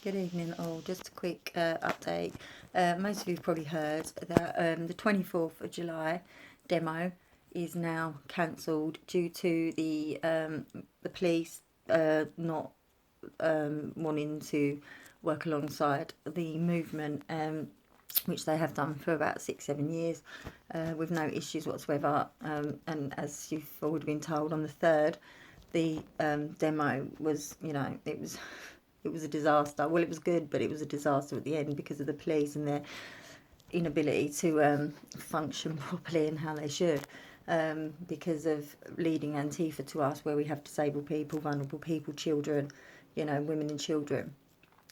Good evening all. Just a quick update. Most of you have probably heard that the 24th of July demo is now cancelled due to the police not wanting to work alongside the movement, which they have done for about 6-7 years with no issues whatsoever. And as you've already been told, on the 3rd, the demo was, it was a disaster. Well, it was good, but it was a disaster at the end because of the police and their inability to function properly and how they should, because of leading Antifa to us, where we have disabled people, vulnerable people, children, women and children,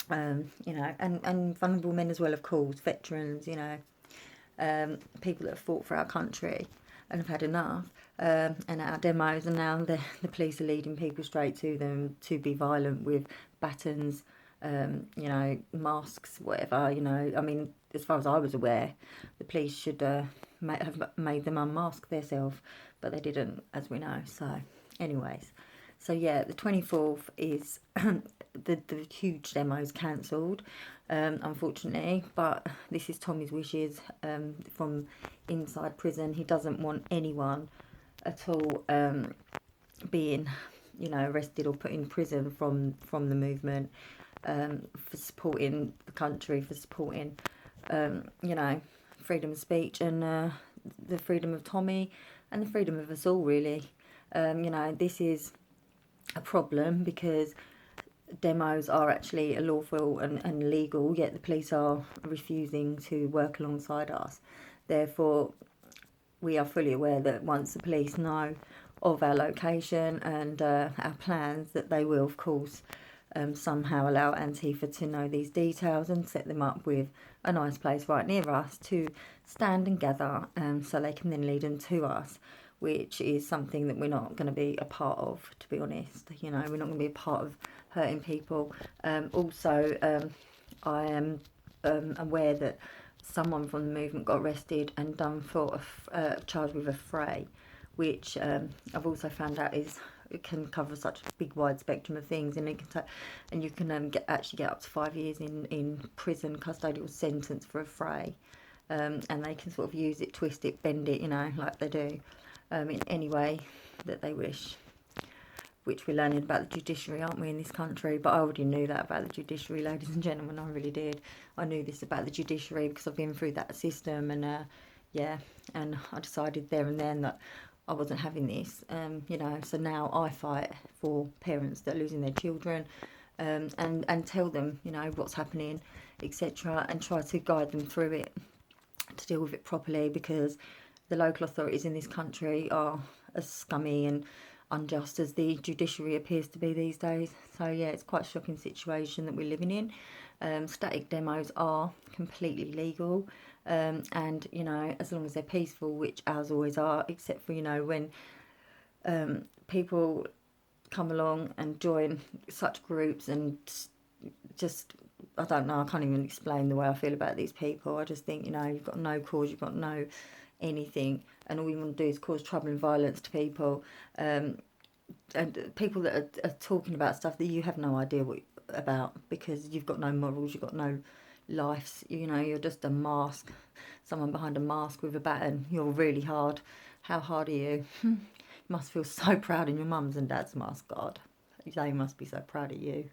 and vulnerable men as well, of course, veterans, people that have fought for our country and have had enough. And our demos, and now the police are leading people straight to them to be violent with batons, masks, whatever. I mean, as far as I was aware, the police should have made them unmask themselves, but they didn't, as we know. So, anyways, yeah, the 24th is the huge demo is cancelled, unfortunately, but this is Tommy's wishes from inside prison. He doesn't want anyone at all being, arrested or put in prison from the movement, for supporting the country, for supporting, freedom of speech and the freedom of Tommy and the freedom of us all, really. This is a problem because demos are actually lawful and legal, yet the police are refusing to work alongside us. Therefore, we are fully aware that once the police know of our location and our plans, that they will, of course, somehow allow Antifa to know these details and set them up with a nice place right near us to stand and gather, so they can then lead them to us, which is something that we're not going to be a part of, to be honest. We're not going to be a part of hurting people. Also, I am aware that someone from the movement got arrested and done for charged with a fray, which I've also found out it can cover such a big wide spectrum of things, and you can actually get up to 5 years in prison, custodial sentence for a fray, and they can sort of use it, twist it, bend it, like they do, in any way that they wish. Which we're learning about the judiciary, aren't we, in this country? But I already knew that about the judiciary, ladies and gentlemen. I really did. I knew this about the judiciary because I've been through that system, and and I decided there and then that I wasn't having this. So now I fight for parents that are losing their children, and tell them, what's happening, etc., and try to guide them through it, to deal with it properly, because the local authorities in this country are as scummy and unjust as the judiciary appears to be these days. So yeah, it's quite a shocking situation that we're living in. Static demos are completely legal, and as long as they're peaceful, which ours always are, except for when people come along and join such groups and just, I don't know, I can't even explain the way I feel about these people. I just think, you've got no cause, you've got no anything, and all you want to do is cause trouble and violence to people, and people that are talking about stuff that you have no idea what about, because you've got no morals, you've got no lives, you're just a mask, someone behind a mask with a baton. You're really hard. How hard are you? You must feel so proud in your mum's and dad's mask. God, they must be so proud of you.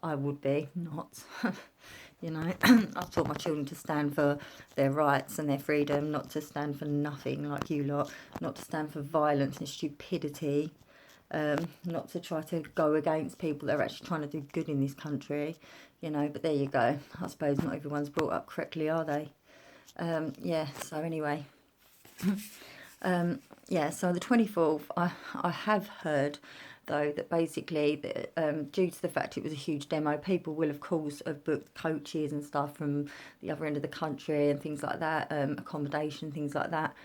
I would be not. I've taught my children to stand for their rights and their freedom, not to stand for nothing like you lot, not to stand for violence and stupidity, not to try to go against people that are actually trying to do good in this country, but there you go. I suppose not everyone's brought up correctly, are they? So anyway, so the 24th, I have heard, though, that basically, due to the fact it was a huge demo, people will, of course, have booked coaches and stuff from the other end of the country and things like that, accommodation, things like that.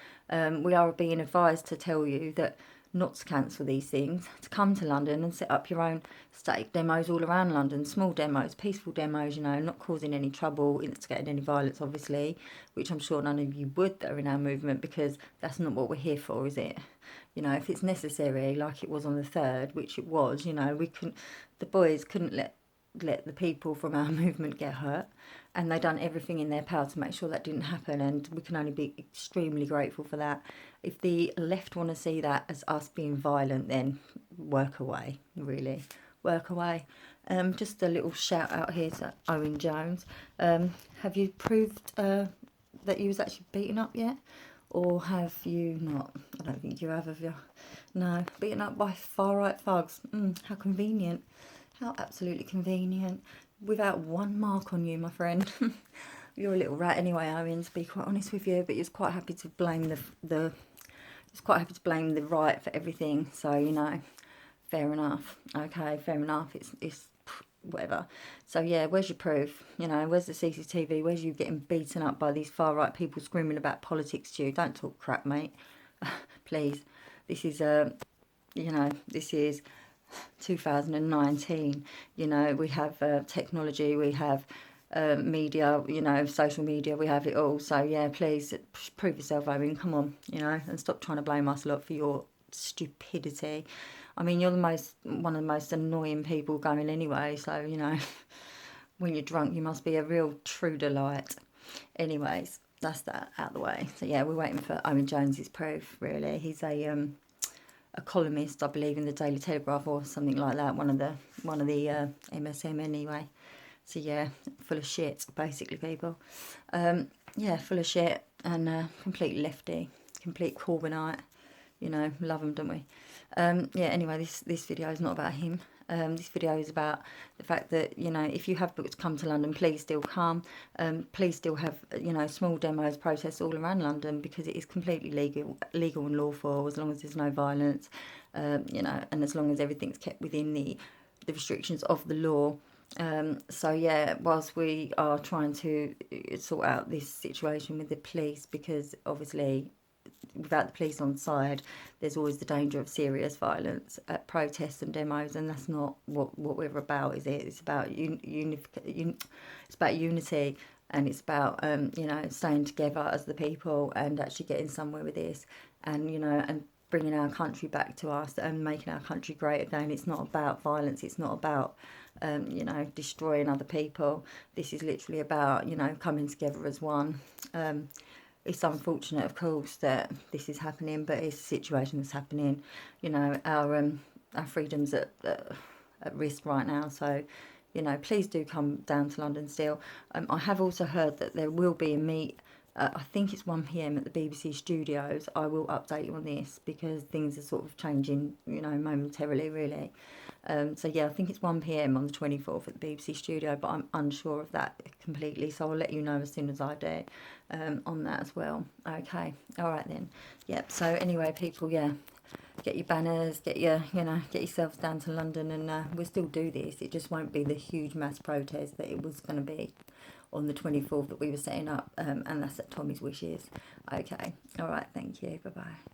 We are being advised to tell you that not to cancel these things, to come to London and set up your own static demos all around London, small demos, peaceful demos, not causing any trouble, instigating any violence, obviously, which I'm sure none of you would that are in our movement, because that's not what we're here for, is it? If it's necessary, like it was on the 3rd, which it was, the boys couldn't let let the people from our movement get hurt, and they done everything in their power to make sure that didn't happen, and we can only be extremely grateful for that. If the left want to see that as us being violent, then work away, really, work away. Just a little shout out here to Irene Jones. Have you proved that you was actually beaten up yet? Or have you not? I don't think you have you? No, beaten up by far-right thugs. How convenient. How absolutely convenient. Without one mark on you, my friend. You're a little rat anyway, Irene, to be quite honest with you. But you're quite happy to blame the right for everything. So, you know, fair enough. Okay, fair enough. It's whatever. So yeah, where's your proof? You know, where's the CCTV? Where's you getting beaten up by these far right people screaming about politics to you? Don't talk crap, mate. Please. This is you know, this is 2019. You know, we have technology, we have media, you know, social media, we have it all. So yeah, please prove yourself, Irene. Come on, you know, and stop trying to blame us a lot for your stupidity. I mean, you're one of the most annoying people going anyway, so, you know, when you're drunk, you must be a real true delight. Anyways, that's that out of the way. So, yeah, we're waiting for Irene Jones's proof, really. He's a columnist, I believe, in the Daily Telegraph or something like that, one of the MSM anyway. So, yeah, full of shit, basically, people. Yeah, full of shit and complete lefty, complete Corbynite. You know, love them, don't we? Yeah, anyway, this video is not about him. This video is about the fact that, you know, if you have booked to come to London, please still come. Please still have, you know, small demos, protests all around London, because it is completely legal and lawful, as long as there's no violence, you know, and as long as everything's kept within the restrictions of the law. So yeah, whilst we are trying to sort out this situation with the police, because obviously without the police on side, there's always the danger of serious violence at protests and demos, and that's not what we're about, is it? It's about it's about unity, and it's about you know, staying together as the people and actually getting somewhere with this, and you know, and bringing our country back to us and making our country great again. It's not about violence. It's not about you know, destroying other people. This is literally about, you know, coming together as one. It's unfortunate, of course, that this is happening, but it's a situation that's happening. You know, our freedom's at risk right now. So, you know, please do come down to London still. I have also heard that there will be a meet. I think it's 1 p.m. at the BBC studios. I will update you on this because things are sort of changing, you know, momentarily, really. So yeah, I think it's 1 p.m. on the 24th at the BBC studio, but I'm unsure of that completely. So I'll let you know as soon as I do on that as well. Okay, all right then. Yep. So anyway, people, yeah, get your banners, get yourselves down to London, and we'll still do this. It just won't be the huge mass protest that it was going to be on the 24th that we were setting up, and that's at Tommy's wishes. Okay, all right, thank you, bye bye.